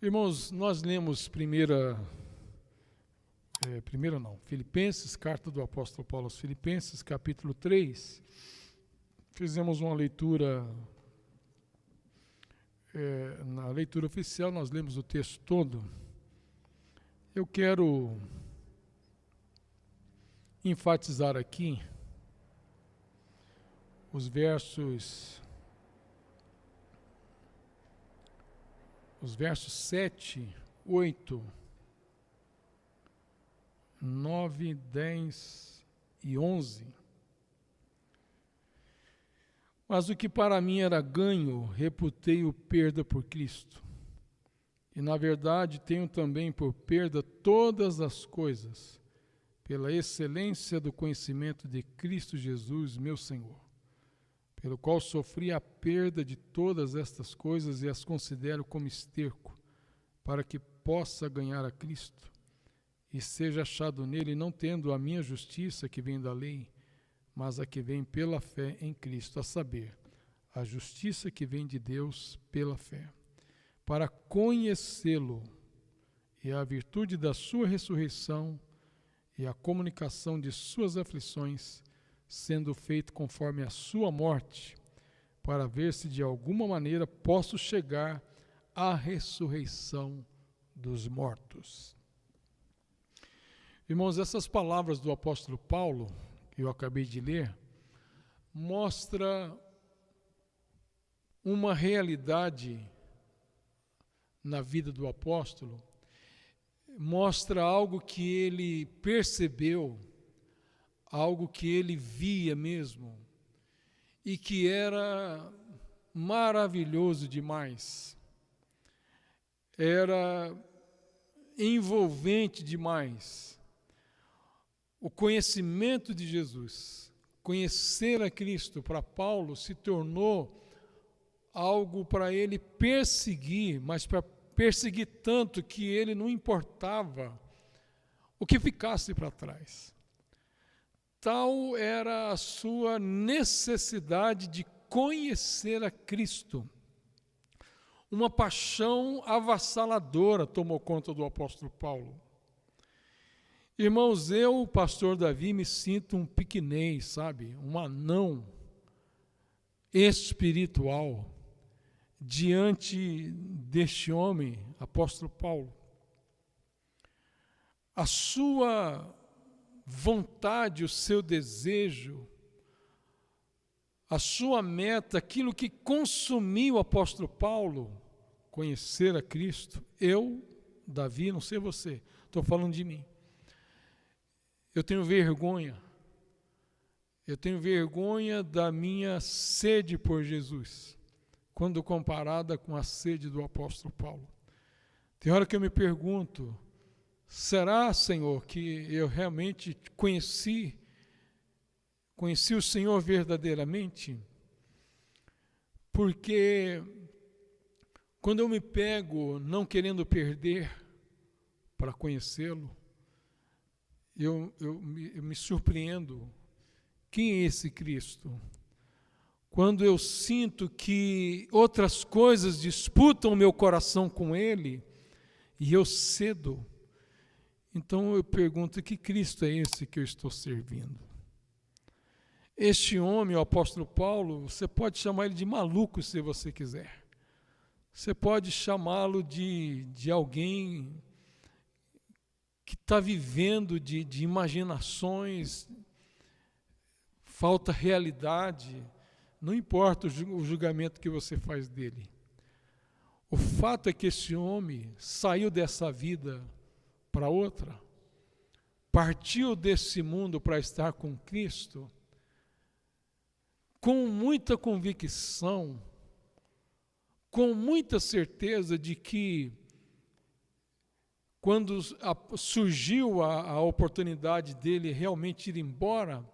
Irmãos, nós lemos Filipenses, carta do apóstolo Paulo aos Filipenses, capítulo 3. Fizemos uma leitura, na leitura oficial nós lemos o texto todo. Eu quero enfatizar aqui os versos 7, 8, 9, 10 e 11. Mas o que para mim era ganho, reputei-o perda por Cristo. E na verdade tenho também por perda todas as coisas, pela excelência do conhecimento de Cristo Jesus, meu Senhor, pelo qual sofri a perda de todas estas coisas e as considero como esterco, para que possa ganhar a Cristo e seja achado nele, não tendo a minha justiça que vem da lei, mas a que vem pela fé em Cristo, a saber, a justiça que vem de Deus pela fé, para conhecê-lo e a virtude da sua ressurreição e a comunicação de suas aflições, sendo feito conforme a sua morte, para ver se de alguma maneira posso chegar à ressurreição dos mortos. Irmãos, essas palavras do apóstolo Paulo, que eu acabei de ler, mostra uma realidade na vida do apóstolo, mostra algo que ele percebeu, algo que ele via mesmo, e que era maravilhoso demais, era envolvente demais. O conhecimento de Jesus, conhecer a Cristo, para Paulo se tornou algo para ele perseguir, mas para perseguir tanto que ele não importava o que ficasse para trás. Tal era a sua necessidade de conhecer a Cristo. Uma paixão avassaladora tomou conta do apóstolo Paulo. Irmãos, eu, pastor Davi, me sinto um pequenez, sabe? Um anão espiritual diante deste homem, apóstolo Paulo. A sua vontade, o seu desejo, a sua meta, aquilo que consumiu o apóstolo Paulo, conhecer a Cristo. Eu, Davi, não sei você, estou falando de mim. Eu tenho vergonha da minha sede por Jesus, quando comparada com a sede do apóstolo Paulo. Tem hora que eu me pergunto, será, Senhor, que eu realmente conheci o Senhor verdadeiramente? Porque quando eu me pego não querendo perder para conhecê-lo, eu me surpreendo. Quem é esse Cristo? Quando eu sinto que outras coisas disputam o meu coração com Ele, e eu cedo, então eu pergunto, que Cristo é esse que eu estou servindo? Este homem, o apóstolo Paulo, você pode chamar ele de maluco se você quiser. Você pode chamá-lo de alguém que está vivendo de imaginações, falta realidade, não importa o julgamento que você faz dele. O fato é que esse homem saiu dessa vida para outra, partiu desse mundo para estar com Cristo, com muita convicção, com muita certeza de que quando surgiu a oportunidade dele realmente ir embora,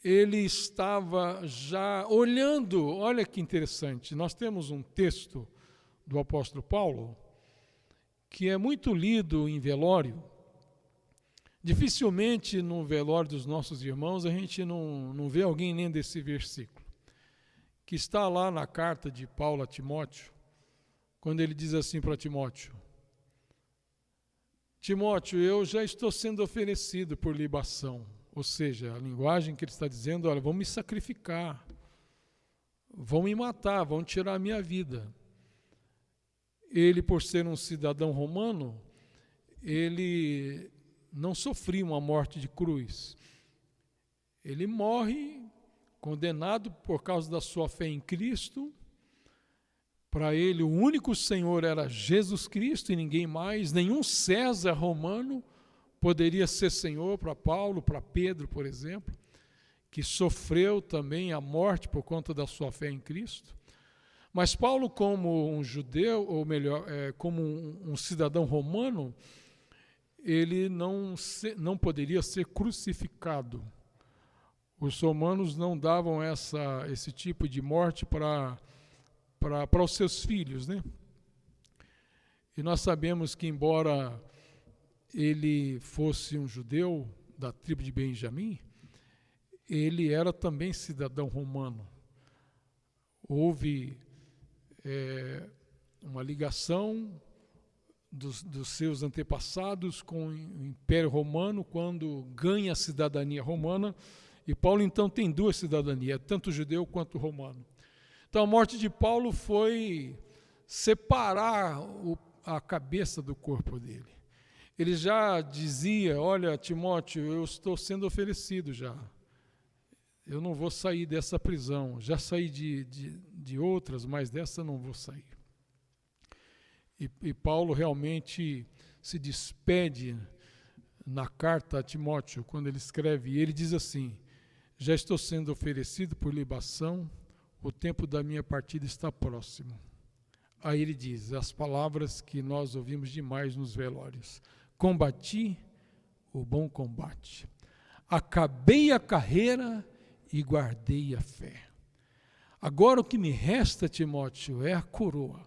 ele estava já olhando. Olha que interessante, nós temos um texto do apóstolo Paulo que é muito lido em velório. Dificilmente no velório dos nossos irmãos a gente não vê alguém lendo esse versículo, que está lá na carta de Paulo a Timóteo, quando ele diz assim para Timóteo: Timóteo, eu já estou sendo oferecido por libação. Ou seja, a linguagem que ele está dizendo: olha, vão me sacrificar, vão me matar, vão tirar a minha vida. Ele, por ser um cidadão romano, ele não sofria uma morte de cruz. Ele morre condenado por causa da sua fé em Cristo. Para ele, o único Senhor era Jesus Cristo e ninguém mais. Nenhum César romano poderia ser Senhor. Para Paulo, para Pedro, por exemplo, que sofreu também a morte por conta da sua fé em Cristo. Mas Paulo, como um judeu, ou melhor, como um cidadão romano, ele não poderia ser crucificado. Os romanos não davam esse tipo de morte para os seus filhos, né? E nós sabemos que, embora ele fosse um judeu da tribo de Benjamim, ele era também cidadão romano. Houve uma ligação dos seus antepassados com o Império Romano, quando ganha a cidadania romana, e Paulo então tem duas cidadanias, tanto judeu quanto romano. Então a morte de Paulo foi separar a cabeça do corpo dele. Ele já dizia: olha, Timóteo, eu estou sendo oferecido já. Eu não vou sair dessa prisão. Já saí de outras, mas dessa não vou sair. E Paulo realmente se despede na carta a Timóteo, quando ele escreve, e ele diz assim: já estou sendo oferecido por libação, o tempo da minha partida está próximo. Aí ele diz as palavras que nós ouvimos demais nos velórios: combati o bom combate, acabei a carreira e guardei a fé. Agora o que me resta, Timóteo, é a coroa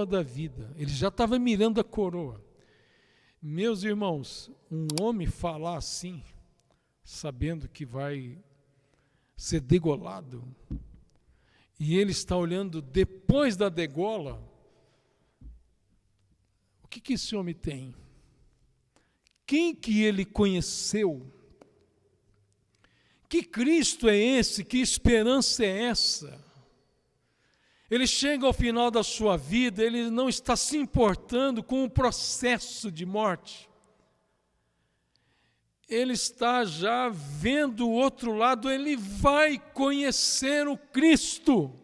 da vida. Ele já estava mirando a coroa. Meus irmãos, um homem falar assim, sabendo que vai ser degolado, e ele está olhando depois da degola, o que esse homem tem? Quem que ele conheceu? Que Cristo é esse? Que esperança é essa? Ele chega ao final da sua vida, ele não está se importando com o processo de morte. Ele está já vendo o outro lado, ele vai conhecer o Cristo.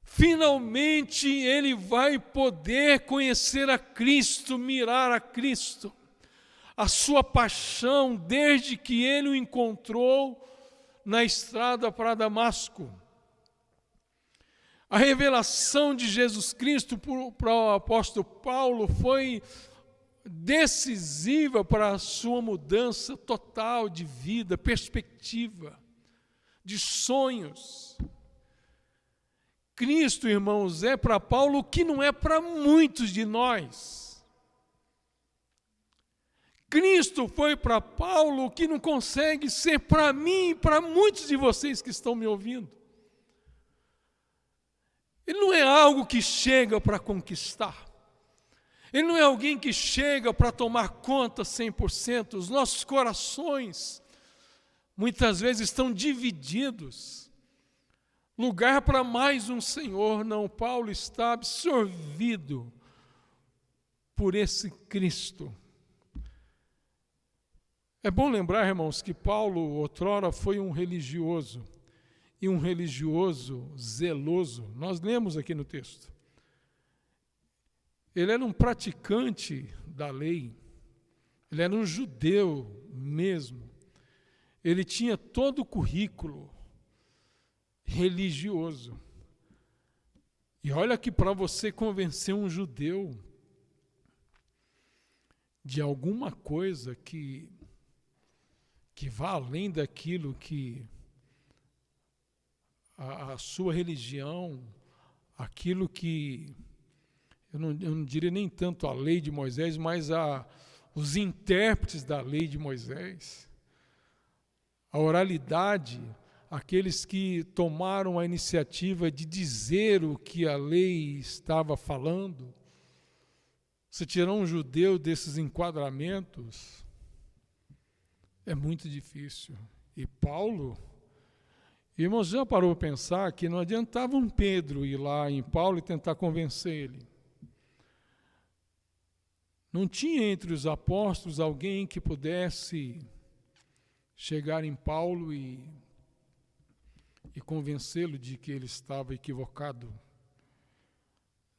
Finalmente ele vai poder conhecer a Cristo, mirar a Cristo. A sua paixão desde que ele o encontrou na estrada para Damasco. A revelação de Jesus Cristo para o apóstolo Paulo foi decisiva para a sua mudança total de vida, perspectiva, de sonhos. Cristo, irmãos, é para Paulo o que não é para muitos de nós. Cristo foi para Paulo o que não consegue ser para mim e para muitos de vocês que estão me ouvindo. Ele não é algo que chega para conquistar. Ele não é alguém que chega para tomar conta 100%. Os nossos corações, muitas vezes, estão divididos. Lugar para mais um Senhor. Não, Paulo está absorvido por esse Cristo. É bom lembrar, irmãos, que Paulo, outrora, foi um religioso. E um religioso zeloso. Nós lemos aqui no texto. Ele era um praticante da lei, ele era um judeu mesmo, ele tinha todo o currículo religioso. E olha que para você convencer um judeu de alguma coisa que vá além daquilo que a sua religião, aquilo que eu não diria nem tanto a lei de Moisés, mas os intérpretes da lei de Moisés, a oralidade, aqueles que tomaram a iniciativa de dizer o que a lei estava falando, você tirar um judeu desses enquadramentos é muito difícil. E Paulo, irmãos, já parou para pensar que não adiantava um Pedro ir lá em Paulo e tentar convencer ele. Não tinha entre os apóstolos alguém que pudesse chegar em Paulo e convencê-lo de que ele estava equivocado,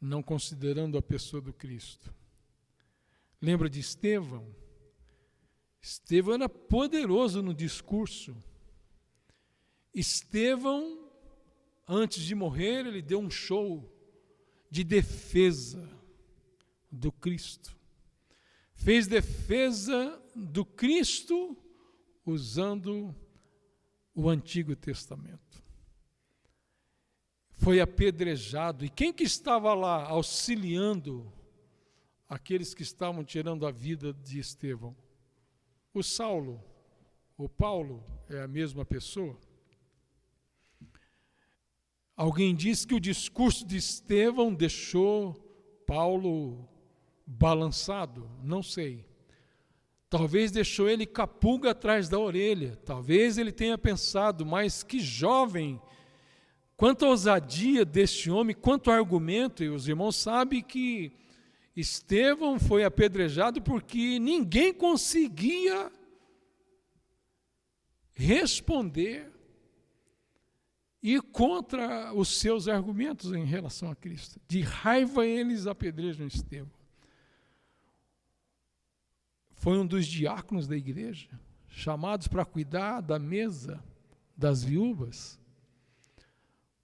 não considerando a pessoa do Cristo. Lembra de Estevão? Estevão era poderoso no discurso. Estevão, antes de morrer, ele deu um show de defesa do Cristo. Fez defesa do Cristo usando o Antigo Testamento. Foi apedrejado. E quem que estava lá auxiliando aqueles que estavam tirando a vida de Estevão? O Saulo. O Paulo é a mesma pessoa. Alguém diz que o discurso de Estevão deixou Paulo balançado, não sei. Talvez deixou ele com a pulga atrás da orelha. Talvez ele tenha pensado, mas que jovem, quanto à ousadia deste homem, quanto ao argumento. E os irmãos sabem que Estevão foi apedrejado porque ninguém conseguia responder e contra os seus argumentos em relação a Cristo. De raiva eles apedrejam Estevão. Foi um dos diáconos da igreja, chamados para cuidar da mesa das viúvas,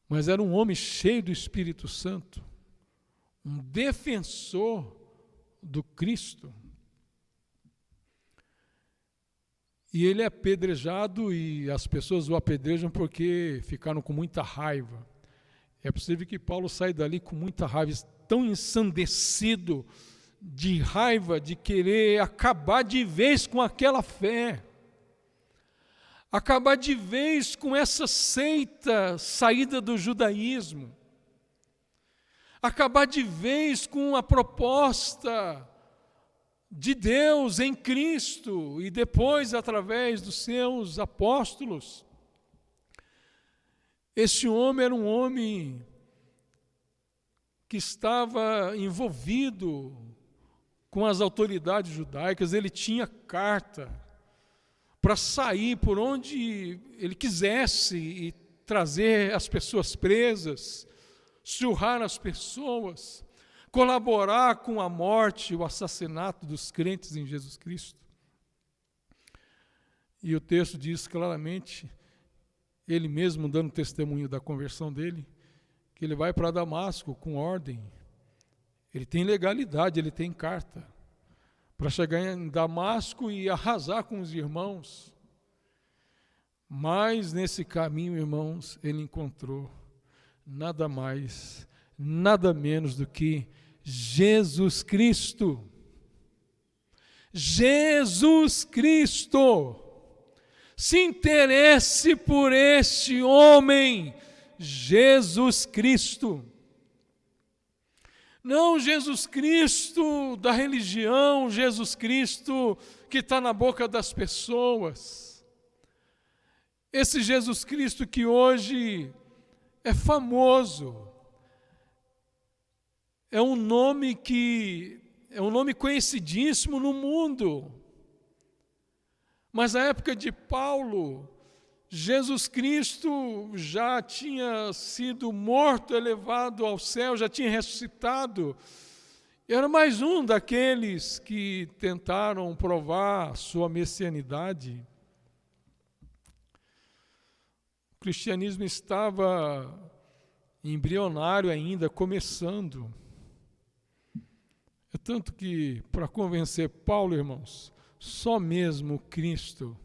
mas era um homem cheio do Espírito Santo, um defensor do Cristo. E ele é apedrejado, e as pessoas o apedrejam porque ficaram com muita raiva. É possível que Paulo saia dali com muita raiva, tão ensandecido de raiva, de querer acabar de vez com aquela fé, acabar de vez com essa seita saída do judaísmo, acabar de vez com a proposta de Deus em Cristo e depois através dos seus apóstolos. Esse homem era um homem que estava envolvido com as autoridades judaicas. Ele tinha carta para sair por onde ele quisesse e trazer as pessoas presas, surrar as pessoas, colaborar com a morte e o assassinato dos crentes em Jesus Cristo. E o texto diz claramente, ele mesmo dando testemunho da conversão dele, que ele vai para Damasco com ordem. Ele tem legalidade, ele tem carta para chegar em Damasco e arrasar com os irmãos. Mas nesse caminho, irmãos, ele encontrou nada mais, nada menos do que Jesus Cristo. Jesus Cristo. Se interesse por este homem, Jesus Cristo. Não Jesus Cristo da religião, Jesus Cristo que está na boca das pessoas. Esse Jesus Cristo que hoje é famoso, é um nome conhecidíssimo no mundo. Mas na época de Paulo, Jesus Cristo já tinha sido morto, elevado ao céu, já tinha ressuscitado. Era mais um daqueles que tentaram provar sua messianidade. O cristianismo estava embrionário ainda, começando. É tanto que, para convencer Paulo, irmãos, só mesmo Cristo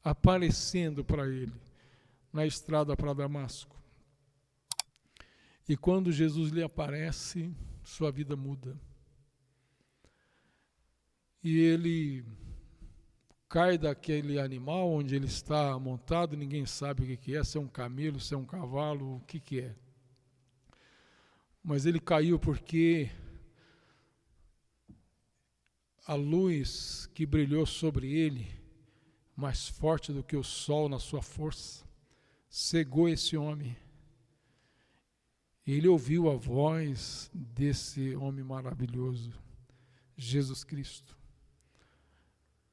aparecendo para ele na estrada para Damasco. E quando Jesus lhe aparece, sua vida muda. E ele cai daquele animal onde ele está montado, ninguém sabe o que é, se é um camelo, se é um cavalo, o que é. Mas ele caiu porque a luz que brilhou sobre ele, mais forte do que o sol na sua força, cegou esse homem. Ele ouviu a voz desse homem maravilhoso, Jesus Cristo.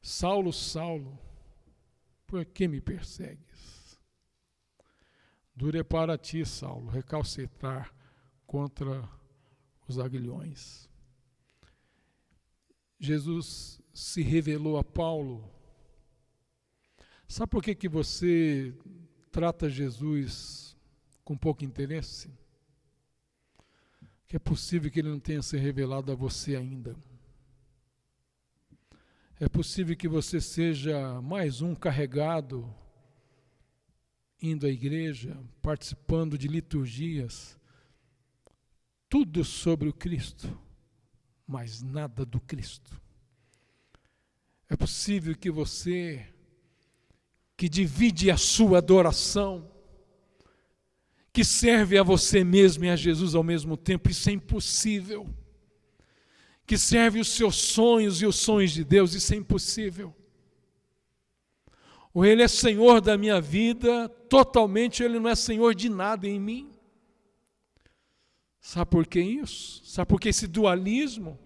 Saulo, Saulo, por que me persegues? Duro é para ti, Saulo, recalcitrar contra os aguilhões. Jesus se revelou a Paulo. Sabe por que você trata Jesus com pouco interesse? Que é possível que ele não tenha se revelado a você ainda. É possível que você seja mais um carregado, indo à igreja, participando de liturgias, tudo sobre o Cristo, mas nada do Cristo. É possível que você, que divide a sua adoração, que serve a você mesmo e a Jesus ao mesmo tempo, isso é impossível. Que serve os seus sonhos e os sonhos de Deus, isso é impossível. Ou Ele é Senhor da minha vida, totalmente Ele não é Senhor de nada em mim. Sabe por que isso? Sabe por que esse dualismo?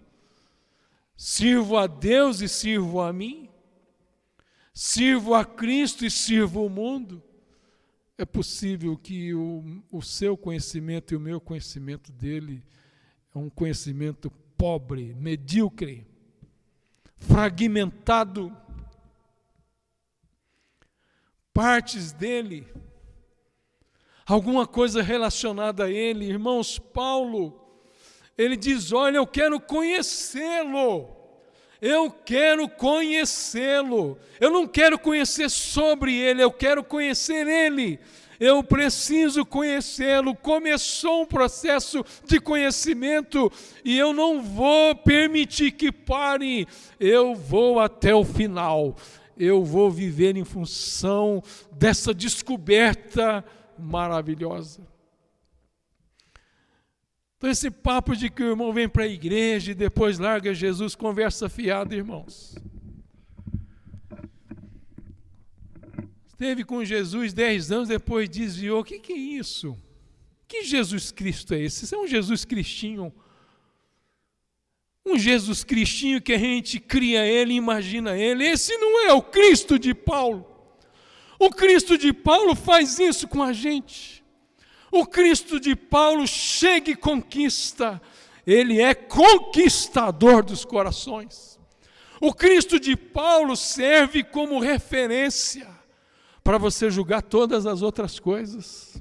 Sirvo a Deus e sirvo a mim? Sirvo a Cristo e sirvo o mundo? É possível que o seu conhecimento e o meu conhecimento dele é um conhecimento pobre, medíocre, fragmentado. Partes dele, alguma coisa relacionada a ele. Irmãos, Paulo, ele diz, olha, eu quero conhecê-lo. Eu quero conhecê-lo. Eu não quero conhecer sobre ele, eu quero conhecer ele. Eu preciso conhecê-lo. Começou um processo de conhecimento e eu não vou permitir que pare. Eu vou até o final. Eu vou viver em função dessa descoberta maravilhosa. Então esse papo de que o irmão vem para a igreja e depois larga Jesus, conversa fiada, irmãos. Esteve com Jesus 10 anos, depois desviou. O que é isso? Que Jesus Cristo é esse? Isso é um Jesus cristinho. Um Jesus cristinho que a gente cria ele, imagina ele. Esse não é o Cristo de Paulo. O Cristo de Paulo faz isso com a gente. O Cristo de Paulo chega e conquista. Ele é conquistador dos corações. O Cristo de Paulo serve como referência para você julgar todas as outras coisas.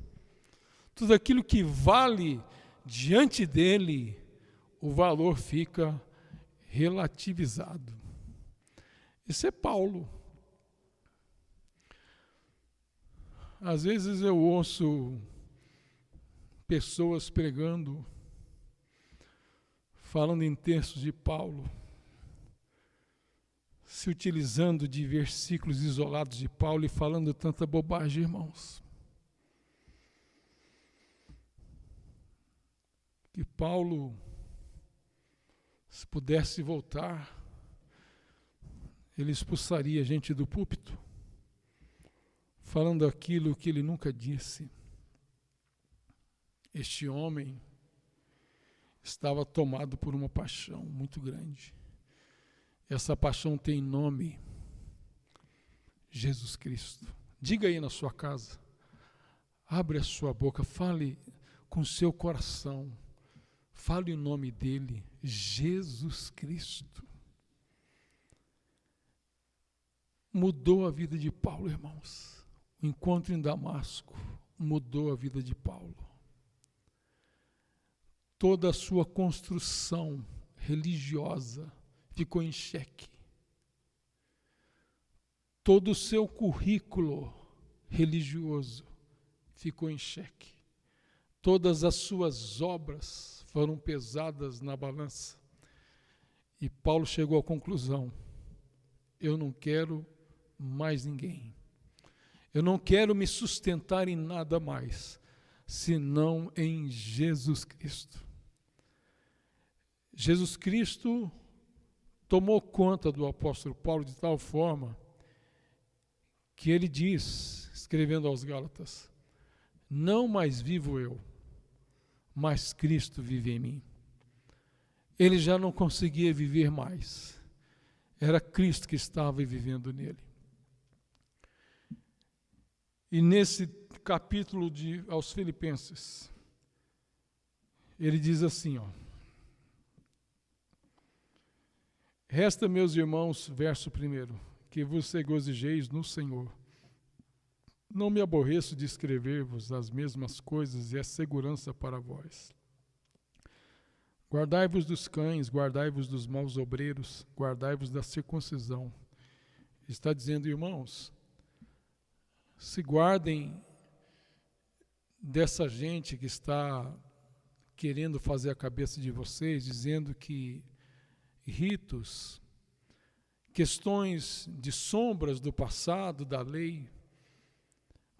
Tudo aquilo que vale diante dele, o valor fica relativizado. Esse é Paulo. Às vezes eu ouço pessoas pregando, falando em textos de Paulo, se utilizando de versículos isolados de Paulo e falando tanta bobagem, irmãos. Que Paulo, se pudesse voltar, ele expulsaria a gente do púlpito, falando aquilo que ele nunca disse. Este homem estava tomado por uma paixão muito grande. Essa paixão tem nome, Jesus Cristo. Diga aí na sua casa, abre a sua boca, fale com o seu coração, fale o nome dele, Jesus Cristo. Mudou a vida de Paulo, irmãos. O encontro em Damasco mudou a vida de Paulo. Toda a sua construção religiosa ficou em xeque. Todo o seu currículo religioso ficou em xeque. Todas as suas obras foram pesadas na balança. E Paulo chegou à conclusão: eu não quero mais ninguém. Eu não quero me sustentar em nada mais, senão em Jesus Cristo. Jesus Cristo tomou conta do apóstolo Paulo de tal forma que ele diz, escrevendo aos Gálatas, não mais vivo eu, mas Cristo vive em mim. Ele já não conseguia viver mais. Era Cristo que estava vivendo nele. E nesse capítulo aos Filipenses, ele diz assim, resta, meus irmãos, verso 1, que vos regozijeis no Senhor. Não me aborreço de escrever-vos as mesmas coisas, e é segurança para vós. Guardai-vos dos cães, guardai-vos dos maus obreiros, guardai-vos da circuncisão. Está dizendo, irmãos, se guardem dessa gente que está querendo fazer a cabeça de vocês, dizendo que ritos, questões de sombras do passado, da lei,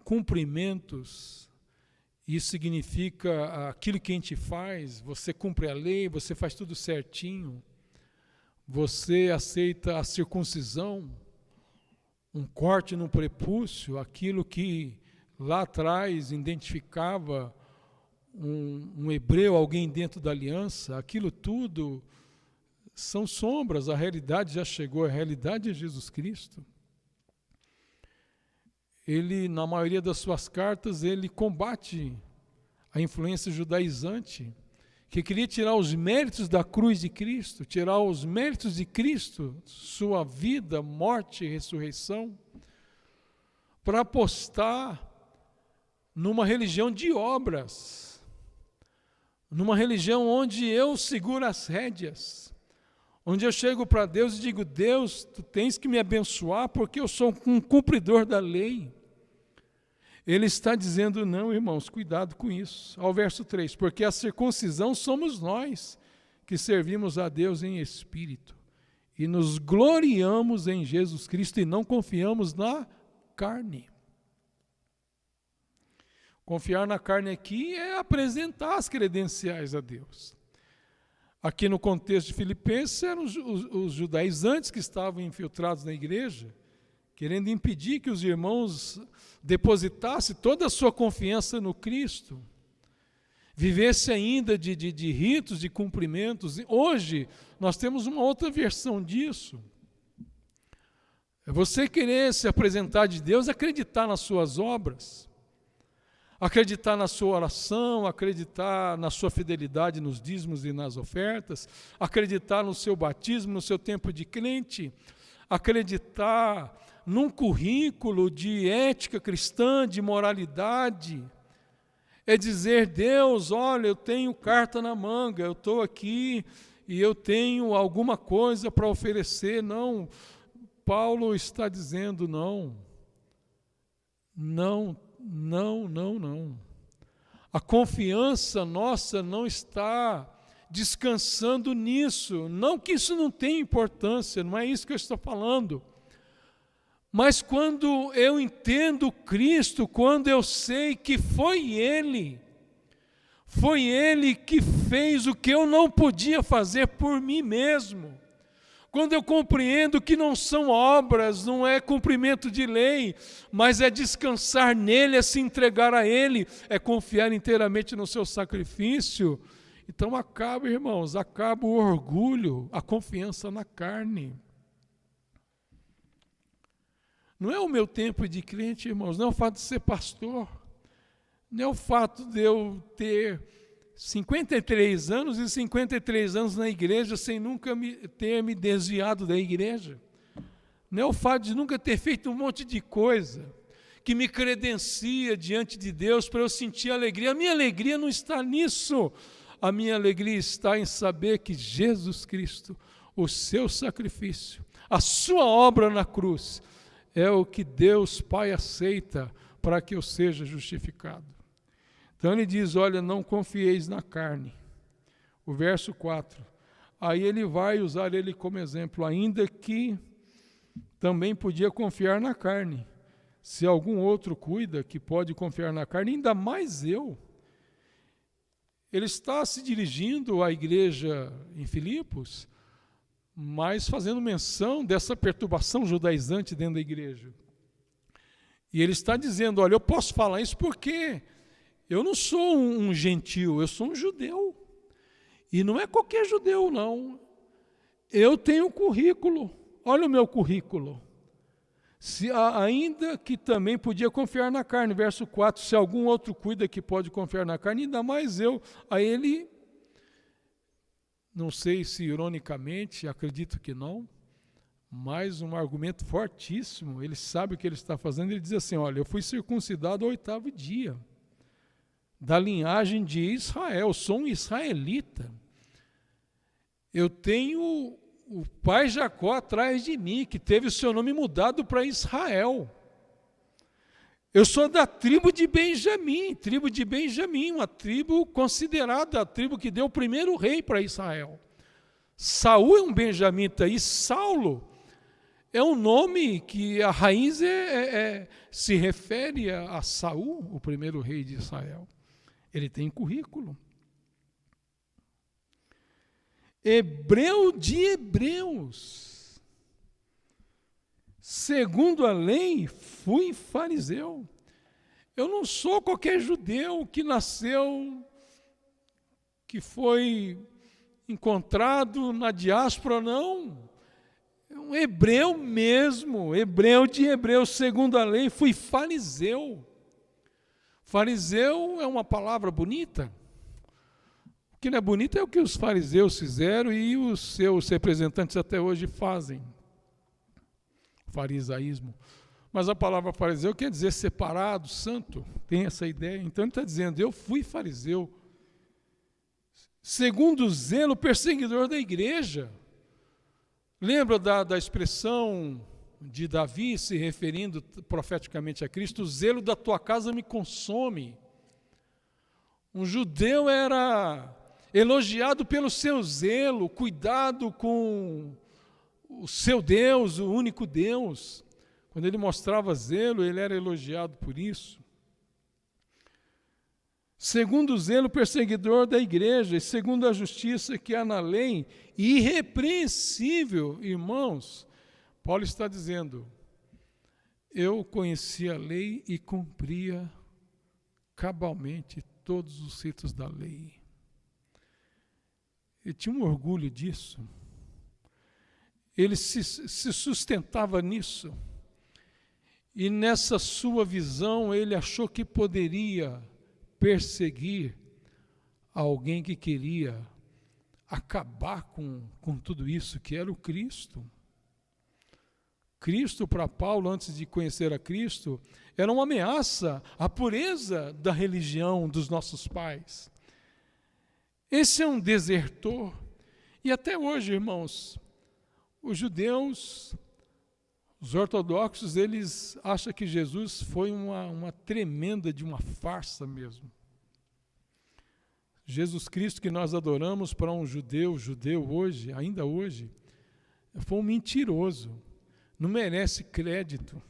cumprimentos, isso significa aquilo que a gente faz, você cumpre a lei, você faz tudo certinho, você aceita a circuncisão, um corte no prepúcio, aquilo que lá atrás identificava um hebreu, alguém dentro da aliança, aquilo tudo são sombras, a realidade já chegou, a realidade é Jesus Cristo. Ele, na maioria das suas cartas, ele combate a influência judaizante, que queria tirar os méritos da cruz de Cristo, tirar os méritos de Cristo, sua vida, morte e ressurreição, para apostar numa religião de obras, numa religião onde eu seguro as rédeas, onde eu chego para Deus e digo, Deus, tu tens que me abençoar porque eu sou um cumpridor da lei. Ele está dizendo, não, irmãos, cuidado com isso. Ao verso 3, porque a circuncisão somos nós, que servimos a Deus em espírito, e nos gloriamos em Jesus Cristo, e não confiamos na carne. Confiar na carne aqui é apresentar as credenciais a Deus. Aqui no contexto de Filipenses, eram os judaizantes que estavam infiltrados na igreja, querendo impedir que os irmãos depositassem toda a sua confiança no Cristo, vivesse ainda de ritos, de cumprimentos. Hoje, nós temos uma outra versão disso. É você querer se apresentar de Deus, acreditar nas suas obras, acreditar na sua oração, acreditar na sua fidelidade nos dízimos e nas ofertas, acreditar no seu batismo, no seu tempo de crente, acreditar num currículo de ética cristã, de moralidade, é dizer, Deus, olha, eu tenho carta na manga, eu estou aqui e eu tenho alguma coisa para oferecer. Não, Paulo está dizendo não. A confiança nossa não está descansando nisso. Não que isso não tenha importância, não é isso que eu estou falando. Mas quando eu entendo Cristo, quando eu sei que foi Ele que fez o que eu não podia fazer por mim mesmo, quando eu compreendo que não são obras, não é cumprimento de lei, mas é descansar nele, é se entregar a Ele, é confiar inteiramente no seu sacrifício, então acaba, irmãos, acaba o orgulho, a confiança na carne. Não é o meu tempo de crente, irmãos, não é o fato de ser pastor, não é o fato de eu ter 53 anos e 53 anos na igreja sem nunca ter me desviado da igreja. Não é o fato de nunca ter feito um monte de coisa que me credencia diante de Deus para eu sentir alegria. A minha alegria não está nisso. A minha alegria está em saber que Jesus Cristo, o seu sacrifício, a sua obra na cruz, é o que Deus Pai aceita para que eu seja justificado. Então ele diz, olha, não confieis na carne. O verso 4. Aí ele vai usar ele como exemplo, ainda que também podia confiar na carne. Se algum outro cuida que pode confiar na carne, ainda mais eu. Ele está se dirigindo à igreja em Filipos, mas fazendo menção dessa perturbação judaizante dentro da igreja. E ele está dizendo, olha, eu posso falar isso porque eu não sou um gentil, eu sou um judeu. E não é qualquer judeu, não. Eu tenho um currículo, olha o meu currículo. Ainda que também podia confiar na carne, verso 4, se algum outro cuida que pode confiar na carne, ainda mais eu. A ele, não sei se ironicamente, acredito que não, mas um argumento fortíssimo, ele sabe o que ele está fazendo, ele diz assim, olha, eu fui circuncidado ao 8º dia, da linhagem de Israel, sou um israelita, eu tenho o pai Jacó atrás de mim, que teve o seu nome mudado para Israel. Eu sou da tribo de Benjamim, uma tribo considerada a tribo que deu o primeiro rei para Israel. Saul é um benjamita e Saulo é um nome que a raiz se refere a Saul, o primeiro rei de Israel. Ele tem currículo. Hebreu de hebreus, segundo a lei, fui fariseu. Eu não sou qualquer judeu que nasceu, que foi encontrado na diáspora, não. É um hebreu mesmo, hebreu de hebreus, segundo a lei, fui fariseu. Fariseu é uma palavra bonita. O que não é bonito é o que os fariseus fizeram e os seus representantes até hoje fazem. Farisaísmo. Mas a palavra fariseu quer dizer separado, santo. Tem essa ideia. Então ele está dizendo, eu fui fariseu. Segundo o zelo, perseguidor da igreja. Lembra da expressão de Davi se referindo profeticamente a Cristo? O zelo da tua casa me consome. Um judeu era elogiado pelo seu zelo, cuidado com o seu Deus, o único Deus. Quando ele mostrava zelo, ele era elogiado por isso. Segundo o zelo perseguidor da igreja, e segundo a justiça que há na lei, irrepreensível, irmãos, Paulo está dizendo, eu conhecia a lei e cumpria cabalmente todos os ritos da lei. Ele tinha um orgulho disso. Ele se sustentava nisso. E nessa sua visão, ele achou que poderia perseguir alguém que queria acabar com tudo isso, que era o Cristo. Cristo, para Paulo, antes de conhecer a Cristo, era uma ameaça à pureza da religião dos nossos pais. Esse é um desertor. E até hoje, irmãos, os judeus, os ortodoxos, eles acham que Jesus foi uma tremenda de uma farsa mesmo. Jesus Cristo que nós adoramos para um judeu hoje, ainda hoje, foi um mentiroso, não merece crédito.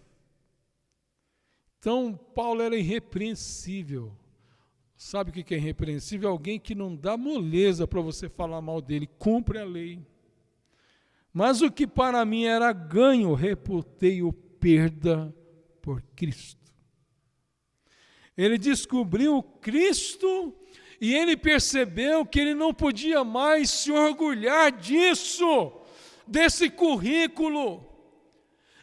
Então, Paulo era irrepreensível. Sabe o que é irrepreensível? Alguém que não dá moleza para você falar mal dele, cumpre a lei. Mas o que para mim era ganho, reputei-o perda por Cristo. Ele descobriu Cristo e ele percebeu que ele não podia mais se orgulhar disso, desse currículo.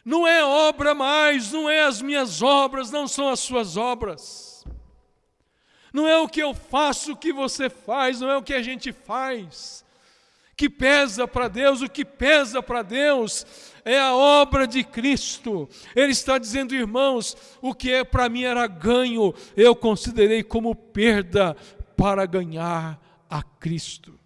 Não é obra mais, não é as minhas obras, não são as suas obras. Não é o que eu faço, o que você faz, não é o que a gente faz que pesa para Deus. O que pesa para Deus é a obra de Cristo. Ele está dizendo, irmãos, o que para mim era ganho, eu considerei como perda para ganhar a Cristo.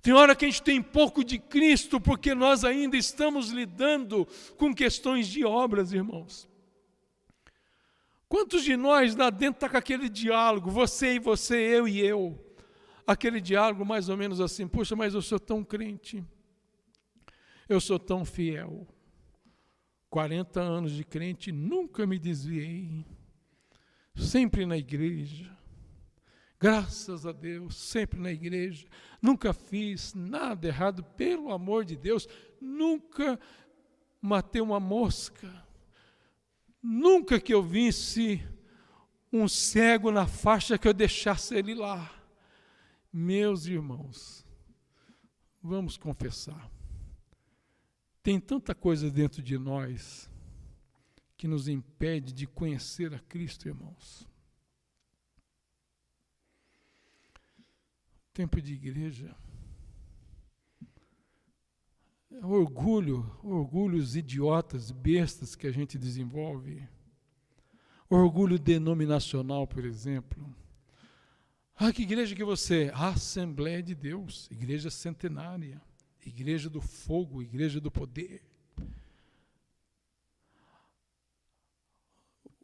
Tem hora que a gente tem pouco de Cristo porque nós ainda estamos lidando com questões de obras, irmãos. Quantos de nós lá dentro está com aquele diálogo, você e você, eu e eu, aquele diálogo mais ou menos assim, poxa, mas eu sou tão crente, eu sou tão fiel, 40 anos de crente, nunca me desviei, sempre na igreja, graças a Deus, sempre na igreja, nunca fiz nada errado, pelo amor de Deus, nunca matei uma mosca, nunca que eu visse um cego na faixa que eu deixasse ele lá. Meus irmãos, vamos confessar, tem tanta coisa dentro de nós que nos impede de conhecer a Cristo, irmãos. Tempo de igreja, orgulhos idiotas, bestas que a gente desenvolve, orgulho denominacional, por exemplo. Que igreja que você é? Assembleia de Deus, igreja centenária, igreja do fogo, igreja do poder.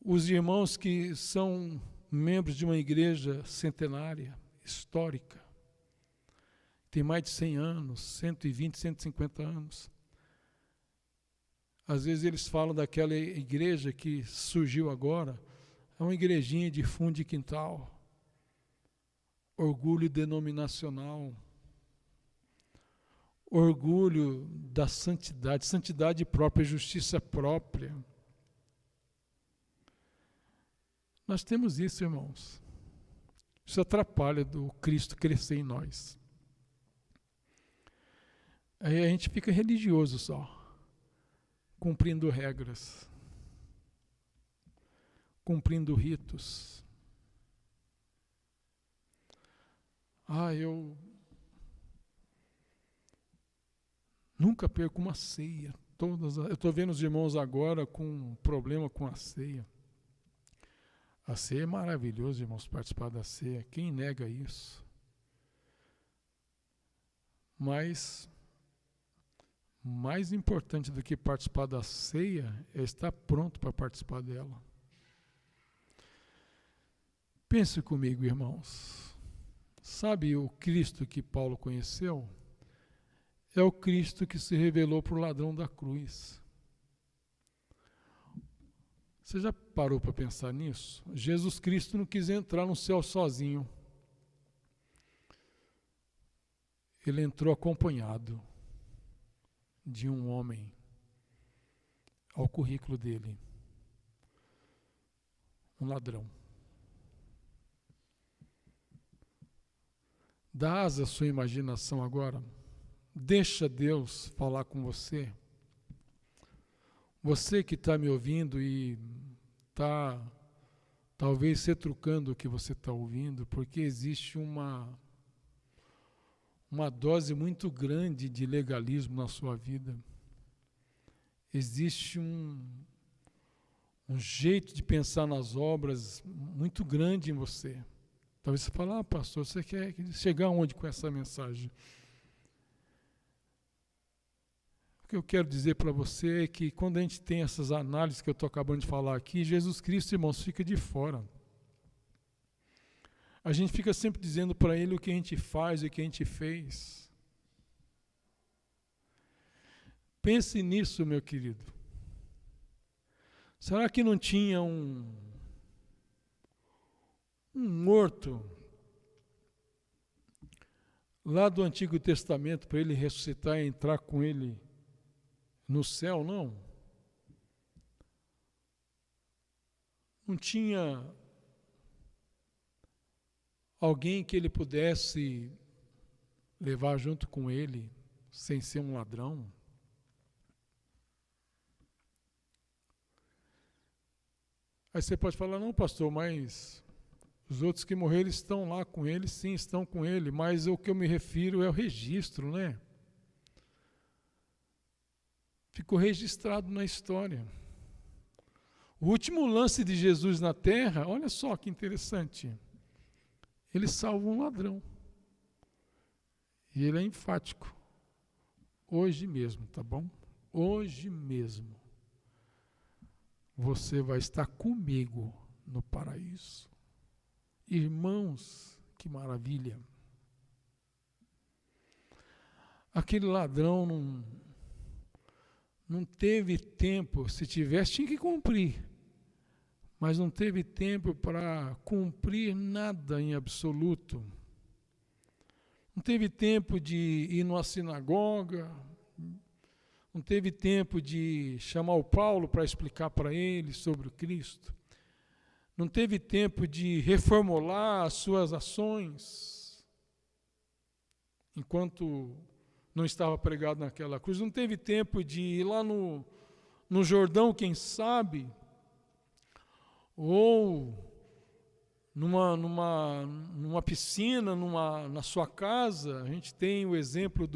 Os irmãos que são membros de uma igreja centenária, histórica, tem mais de 100 anos, 120, 150 anos. Às vezes eles falam daquela igreja que surgiu agora, é uma igrejinha de fundo de quintal, orgulho denominacional, orgulho da santidade, santidade própria, justiça própria. Nós temos isso, irmãos. Isso atrapalha do Cristo crescer em nós. Aí a gente fica religioso só, cumprindo regras, cumprindo ritos. Eu nunca perco uma ceia. Eu estou vendo os irmãos agora com um problema com a ceia. A ceia é maravilhoso, irmãos, participar da ceia. Quem nega isso? Mas mais importante do que participar da ceia é estar pronto para participar dela. Pense comigo, irmãos. Sabe o Cristo que Paulo conheceu? É o Cristo que se revelou para o ladrão da cruz. Você já parou para pensar nisso? Jesus Cristo não quis entrar no céu sozinho. Ele entrou acompanhado de um homem ao currículo dele, um ladrão. Dá asa à sua imaginação agora. Deixa Deus falar com você. Você que está me ouvindo e está talvez retrucando o que você está ouvindo, porque existe uma dose muito grande de legalismo na sua vida. Existe um jeito de pensar nas obras muito grande em você. Talvez você fale, pastor, você quer chegar aonde com essa mensagem? O que eu quero dizer para você é que quando a gente tem essas análises que eu estou acabando de falar aqui, Jesus Cristo, irmãos, fica de fora. A gente fica sempre dizendo para Ele o que a gente faz e o que a gente fez. Pense nisso, meu querido. Será que não tinha um morto lá do Antigo Testamento para ele ressuscitar e entrar com ele no céu, não? Não tinha alguém que ele pudesse levar junto com ele, sem ser um ladrão? Aí você pode falar, não, pastor, mas os outros que morreram estão lá com ele, sim, estão com ele, mas o que eu me refiro é o registro, né? Ficou registrado na história. O último lance de Jesus na terra, olha só que interessante. Ele salva um ladrão. E ele é enfático. Hoje mesmo, tá bom? Hoje mesmo. Você vai estar comigo no paraíso. Irmãos, que maravilha. não teve tempo, se tivesse, tinha que cumprir, mas não teve tempo para cumprir nada em absoluto. Não teve tempo de ir numa sinagoga, não teve tempo de chamar o Paulo para explicar para ele sobre o Cristo, não teve tempo de reformular as suas ações, enquanto não estava pregado naquela cruz, não teve tempo de ir lá no Jordão, quem sabe, ou numa piscina, na sua casa. A gente tem o exemplo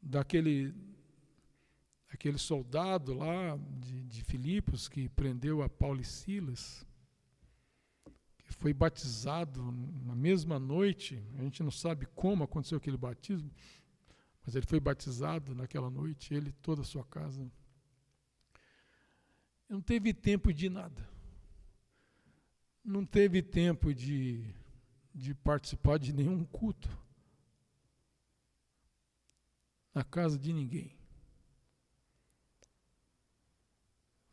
daquele soldado lá de Filipos que prendeu a Paulo e Silas, que foi batizado na mesma noite. A gente não sabe como aconteceu aquele batismo, mas ele foi batizado naquela noite, ele e toda a sua casa. Não teve tempo de nada. Não teve tempo de participar de nenhum culto na casa de ninguém.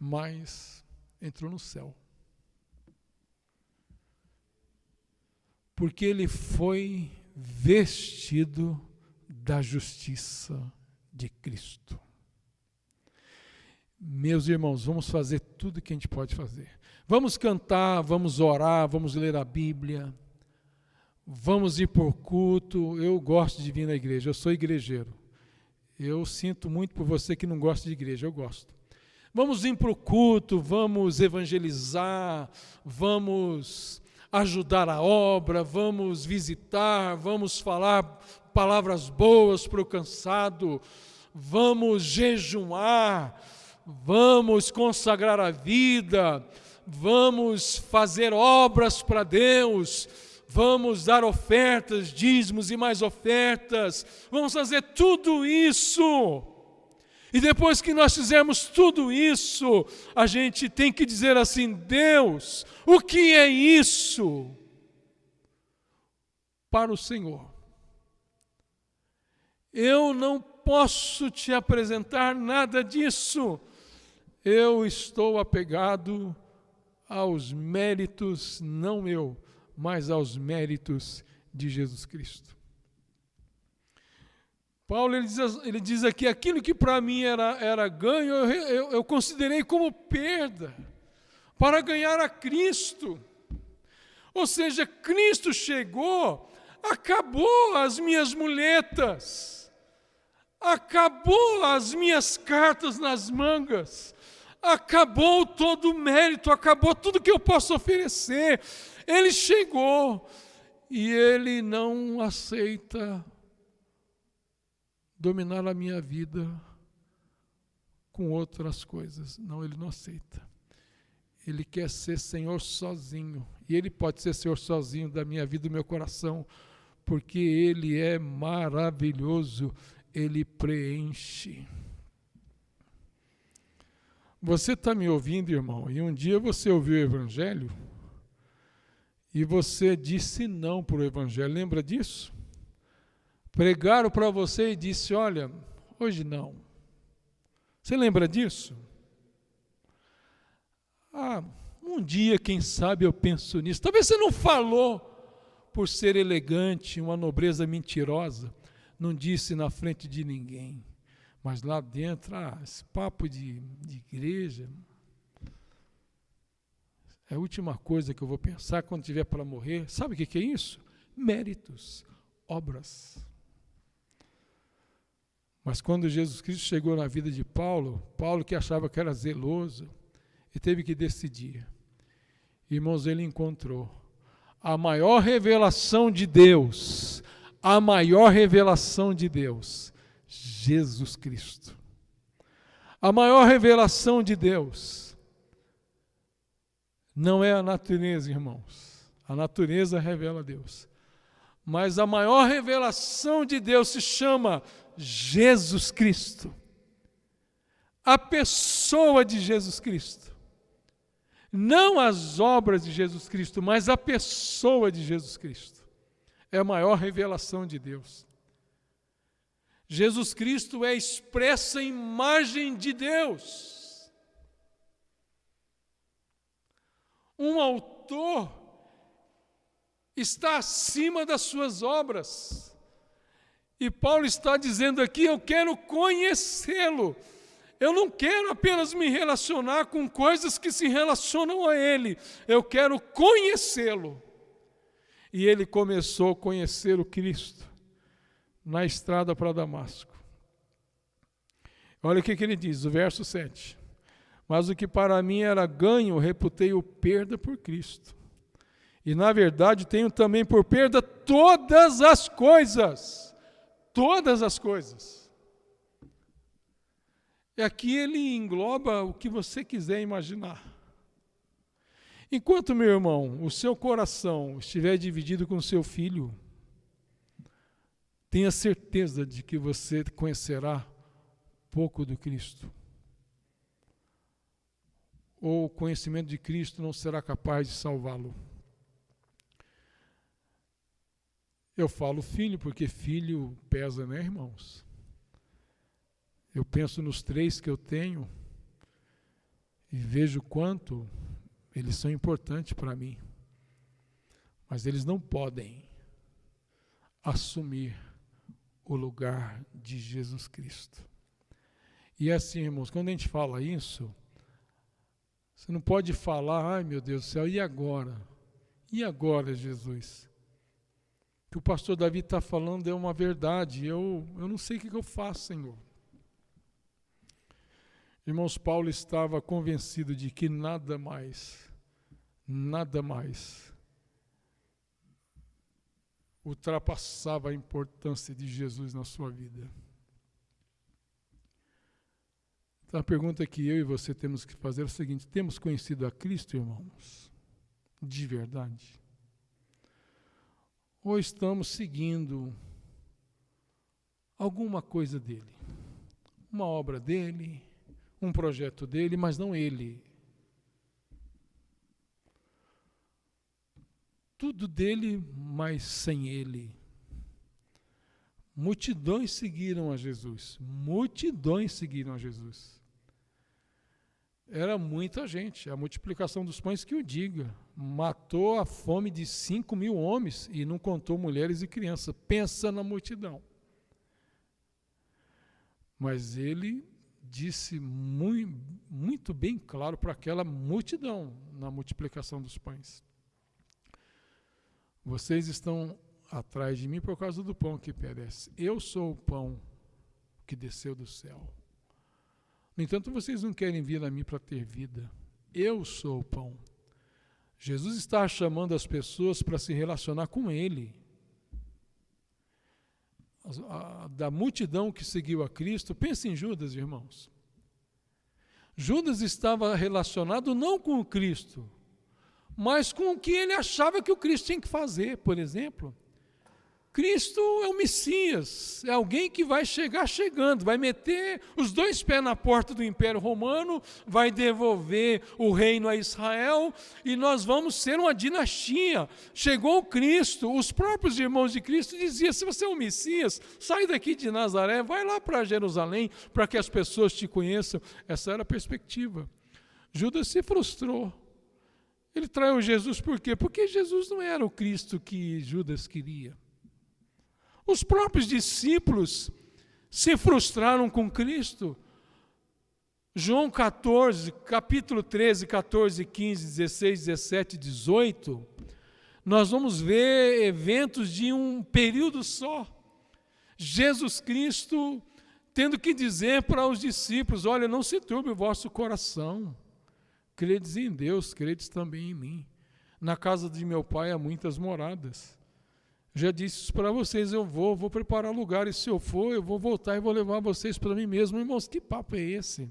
Mas entrou no céu. Porque ele foi vestido da justiça de Cristo. Meus irmãos, vamos fazer tudo o que a gente pode fazer. Vamos cantar, vamos orar, vamos ler a Bíblia, vamos ir por culto. Eu gosto de vir na igreja, eu sou igrejeiro. Eu sinto muito por você que não gosta de igreja, eu gosto. Vamos ir para o culto, vamos evangelizar, vamos ajudar a obra, vamos visitar, vamos falar palavras boas para o cansado, vamos jejuar, vamos consagrar a vida, vamos fazer obras para Deus, vamos dar ofertas, dízimos e mais ofertas, vamos fazer tudo isso. E depois que nós fizermos tudo isso, a gente tem que dizer assim: Deus, o que é isso para o Senhor? Eu não posso te apresentar nada disso. Eu estou apegado aos méritos, não eu, mas aos méritos de Jesus Cristo. Paulo ele diz aqui: aquilo que para mim era ganho, eu considerei como perda, para ganhar a Cristo. Ou seja, Cristo chegou, acabou as minhas muletas, acabou as minhas cartas nas mangas, acabou todo o mérito, acabou tudo que eu posso oferecer. Ele chegou e ele não aceita dominar a minha vida com outras coisas. Não, ele não aceita. Ele quer ser Senhor sozinho. E ele pode ser Senhor sozinho da minha vida, do meu coração, porque ele é maravilhoso, ele preenche. Você está me ouvindo, irmão, e um dia você ouviu o Evangelho e você disse não para o Evangelho. Lembra disso? Pregaram para você e disse: olha, hoje não. Você lembra disso? Um dia, quem sabe, eu penso nisso. Talvez você não falou por ser elegante, uma nobreza mentirosa, não disse na frente de ninguém. Mas lá dentro, esse papo de igreja é a última coisa que eu vou pensar quando tiver para morrer. Sabe o que é isso? Méritos, obras. Mas quando Jesus Cristo chegou na vida de Paulo que achava que era zeloso, ele teve que decidir. Irmãos, ele encontrou a maior revelação de Deus, Jesus Cristo. A maior revelação de Deus não é a natureza, irmãos. A natureza revela Deus. Mas a maior revelação de Deus se chama Jesus Cristo. A pessoa de Jesus Cristo. Não as obras de Jesus Cristo, mas a pessoa de Jesus Cristo. É a maior revelação de Deus. Jesus Cristo é a expressa imagem de Deus. Um autor está acima das suas obras. E Paulo está dizendo aqui, eu quero conhecê-lo. Eu não quero apenas me relacionar com coisas que se relacionam a ele. Eu quero conhecê-lo. E ele começou a conhecer o Cristo na estrada para Damasco. Olha o que ele diz, o verso 7. Mas o que para mim era ganho, reputei-o perda por Cristo. E na verdade tenho também por perda todas as coisas. Todas as coisas. E aqui ele engloba o que você quiser imaginar. Enquanto, meu irmão, o seu coração estiver dividido com o seu filho, tenha certeza de que você conhecerá pouco do Cristo. Ou o conhecimento de Cristo não será capaz de salvá-lo. Eu falo filho porque filho pesa, né, irmãos? Eu penso nos 3 que eu tenho e vejo quanto eles são importantes para mim. Mas eles não podem assumir o lugar de Jesus Cristo. E assim, irmãos, quando a gente fala isso, você não pode falar, ai meu Deus do céu, e agora? E agora, Jesus? O que o pastor Davi está falando é uma verdade, eu não sei o que eu faço, Senhor. Irmãos, Paulo estava convencido de que nada mais ultrapassava a importância de Jesus na sua vida. Então a pergunta que eu e você temos que fazer é o seguinte: temos conhecido a Cristo, irmãos? De verdade? Ou estamos seguindo alguma coisa dele? Uma obra dele, um projeto dele, mas não ele. Tudo dele, mas sem ele. Multidões seguiram a Jesus. Multidões seguiram a Jesus. Era muita gente. A multiplicação dos pães que o diga. Matou a fome de 5.000 homens e não contou mulheres e crianças. Pensa na multidão. Mas ele disse muito bem claro para aquela multidão na multiplicação dos pães: vocês estão atrás de mim por causa do pão que perece. Eu sou o pão que desceu do céu. No entanto, vocês não querem vir a mim para ter vida. Eu sou o pão. Jesus está chamando as pessoas para se relacionar com ele. Da multidão que seguiu a Cristo, pense em Judas, irmãos. Judas estava relacionado não com o Cristo, mas com o que ele achava que o Cristo tinha que fazer. Por exemplo, Cristo é o Messias, é alguém que vai chegar chegando, vai meter os 2 pés na porta do Império Romano, vai devolver o reino a Israel e nós vamos ser uma dinastia. Chegou o Cristo, os próprios irmãos de Cristo diziam: se você é o Messias, sai daqui de Nazaré, vai lá para Jerusalém para que as pessoas te conheçam. Essa era a perspectiva. Judas se frustrou. Ele traiu Jesus por quê? Porque Jesus não era o Cristo que Judas queria. Os próprios discípulos se frustraram com Cristo. João 14, capítulo 13, 14, 15, 16, 17, 18, nós vamos ver eventos de um período só. Jesus Cristo tendo que dizer para os discípulos: olha, não se turbe o vosso coração. Credes em Deus, credes também em mim. Na casa de meu pai há muitas moradas. Já disse isso para vocês, eu vou preparar lugar, e se eu for, eu vou voltar e vou levar vocês para mim mesmo. Irmãos, que papo é esse?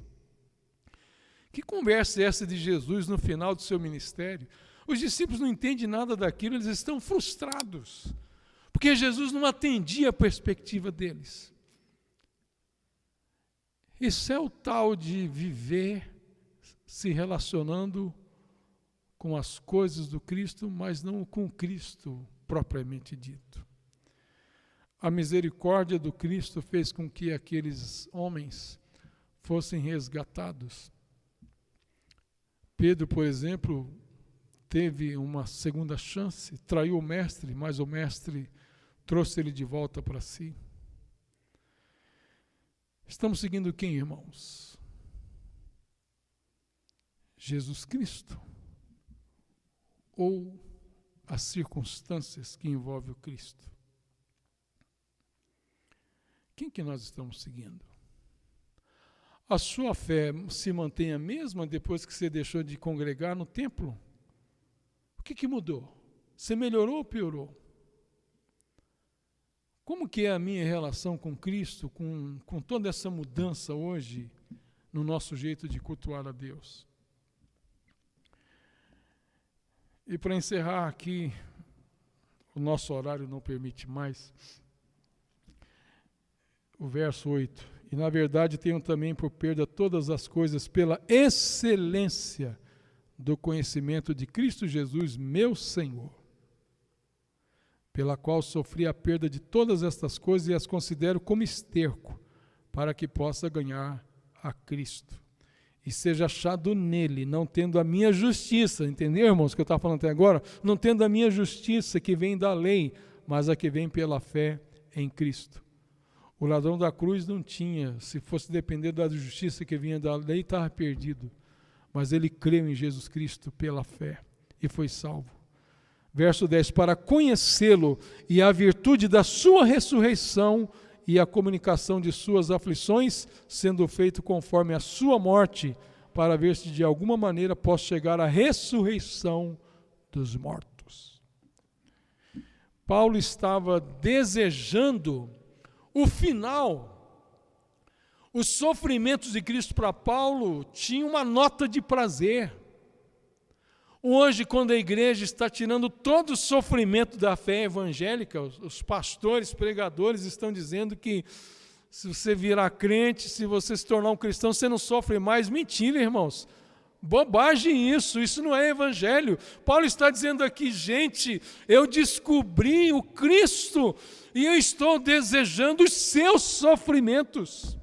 Que conversa é essa de Jesus no final do seu ministério? Os discípulos não entendem nada daquilo, eles estão frustrados, porque Jesus não atendia a perspectiva deles. Isso é o tal de viver se relacionando com as coisas do Cristo, mas não com Cristo propriamente dito. a misericórdia do Cristo fez com que aqueles homens fossem resgatados. Pedro, por exemplo, teve uma segunda chance, traiu o mestre, mas o mestre trouxe ele de volta para si. Estamos seguindo quem, irmãos? Jesus Cristo? Ou as circunstâncias que envolvem o Cristo? Quem que nós estamos seguindo? A sua fé se mantém a mesma depois que você deixou de congregar no templo? O que mudou? Você melhorou ou piorou? Como que é a minha relação com Cristo, com toda essa mudança hoje no nosso jeito de cultuar a Deus? E para encerrar aqui, o nosso horário não permite mais, o verso 8. E na verdade tenho também por perda todas as coisas pela excelência do conhecimento de Cristo Jesus, meu Senhor, pela qual sofri a perda de todas estas coisas e as considero como esterco, para que possa ganhar a Cristo e seja achado nele, não tendo a minha justiça, entendeu, irmãos, o que eu estava falando até agora? Não tendo a minha justiça que vem da lei, mas a que vem pela fé em Cristo. O ladrão da cruz não tinha, se fosse depender da justiça que vinha da lei, estava perdido, mas ele creu em Jesus Cristo pela fé e foi salvo. Verso 10, para conhecê-lo e a virtude da sua ressurreição e a comunicação de suas aflições, sendo feito conforme a sua morte, para ver se de alguma maneira posso chegar à ressurreição dos mortos. Paulo estava desejando o final. Os sofrimentos de Cristo para Paulo tinham uma nota de prazer. Hoje, quando a igreja está tirando todo o sofrimento da fé evangélica, os pastores, pregadores estão dizendo que se você virar crente, se você se tornar um cristão, você não sofre mais. Mentira, irmãos. Bobagem isso não é evangelho. Paulo está dizendo aqui, gente, eu descobri o Cristo e eu estou desejando os seus sofrimentos.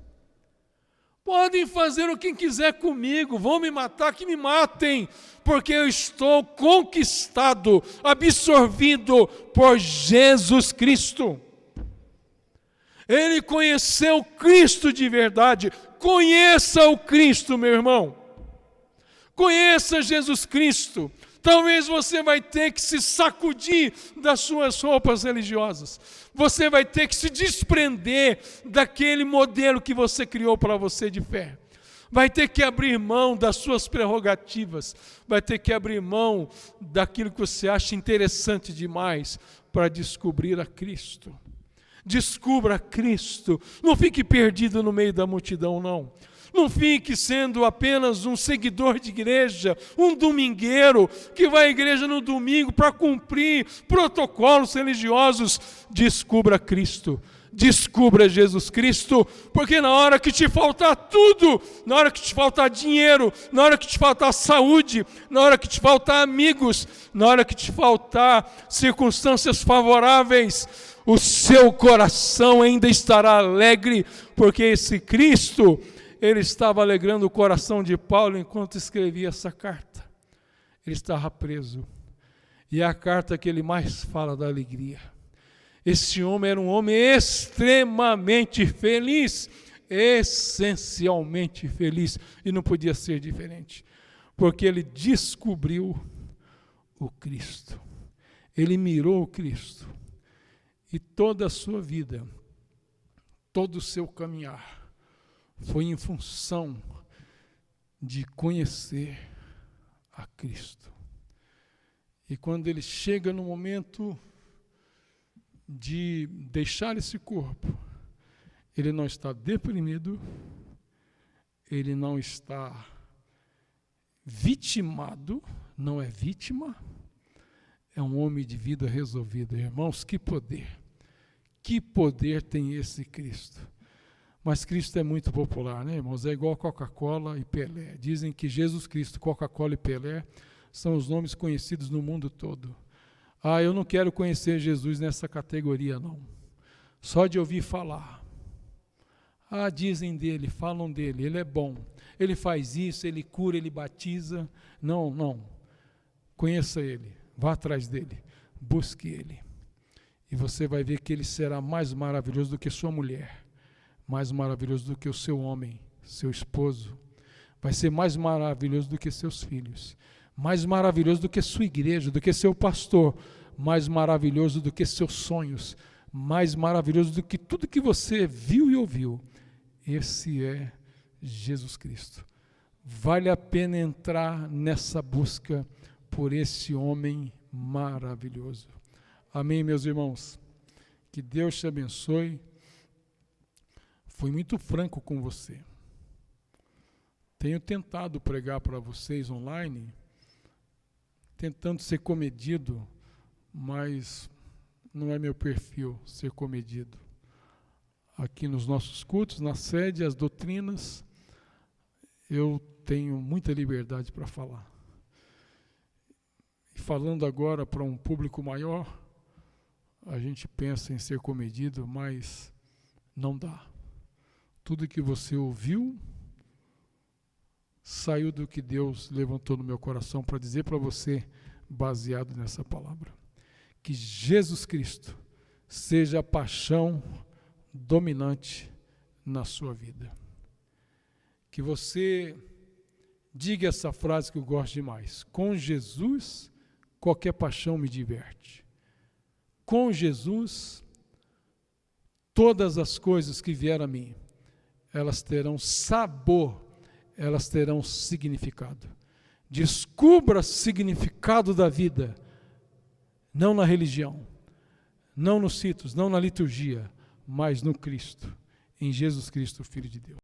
Podem fazer o que quiser comigo, vão me matar, que me matem, porque eu estou conquistado, absorvido por Jesus Cristo. Ele conheceu Cristo de verdade. Conheça o Cristo, meu irmão. Conheça Jesus Cristo. Talvez você vai ter que se sacudir das suas roupas religiosas. Você vai ter que se desprender daquele modelo que você criou para você de fé. Vai ter que abrir mão das suas prerrogativas. Vai ter que abrir mão daquilo que você acha interessante demais para descobrir a Cristo. Descubra Cristo. Não fique perdido no meio da multidão, não. Não fique sendo apenas um seguidor de igreja, um domingueiro que vai à igreja no domingo para cumprir protocolos religiosos. Descubra Cristo, descubra Jesus Cristo, porque na hora que te faltar tudo, na hora que te faltar dinheiro, na hora que te faltar saúde, na hora que te faltar amigos, na hora que te faltar circunstâncias favoráveis, o seu coração ainda estará alegre, porque esse Cristo, ele estava alegrando o coração de Paulo enquanto escrevia essa carta. Ele estava preso. E é a carta que ele mais fala da alegria. Esse homem era um homem extremamente feliz, essencialmente feliz, e não podia ser diferente, porque ele descobriu o Cristo. Ele mirou o Cristo. E toda a sua vida, todo o seu caminhar, foi em função de conhecer a Cristo. E quando ele chega no momento de deixar esse corpo, ele não está deprimido, ele não está vitimado, não é vítima, é um homem de vida resolvida. Irmãos, que poder tem esse Cristo. Mas Cristo é muito popular, né, irmãos? É igual Coca-Cola e Pelé. Dizem que Jesus Cristo, Coca-Cola e Pelé são os nomes conhecidos no mundo todo. Eu não quero conhecer Jesus nessa categoria, não. só de ouvir falar. Ah, dizem dele, falam dele, ele é bom, ele faz isso, ele cura, ele batiza. Não, não. Conheça ele, vá atrás dele, busque ele. E você vai ver que ele será mais maravilhoso do que sua mulher, mais maravilhoso do que o seu homem, seu esposo. Vai ser mais maravilhoso do que seus filhos, mais maravilhoso do que sua igreja, do que seu pastor, mais maravilhoso do que seus sonhos, mais maravilhoso do que tudo que você viu e ouviu. Esse é Jesus Cristo. Vale a pena entrar nessa busca por esse homem maravilhoso. Amém, meus irmãos? Que Deus te abençoe. Fui muito franco com você. Tenho tentado pregar para vocês online, tentando ser comedido, mas não é meu perfil ser comedido. Aqui nos nossos cultos, na sede, as doutrinas, eu tenho muita liberdade para falar. E falando agora para um público maior, a gente pensa em ser comedido, mas não dá. Tudo que você ouviu saiu do que Deus levantou no meu coração para dizer para você, baseado nessa palavra. Que Jesus Cristo seja a paixão dominante na sua vida. Que você diga essa frase que eu gosto demais: com Jesus, qualquer paixão me diverte. Com Jesus, todas as coisas que vieram a mim, elas terão sabor, elas terão significado. Descubra o significado da vida, não na religião, não nos ritos, não na liturgia, mas no Cristo, em Jesus Cristo, Filho de Deus.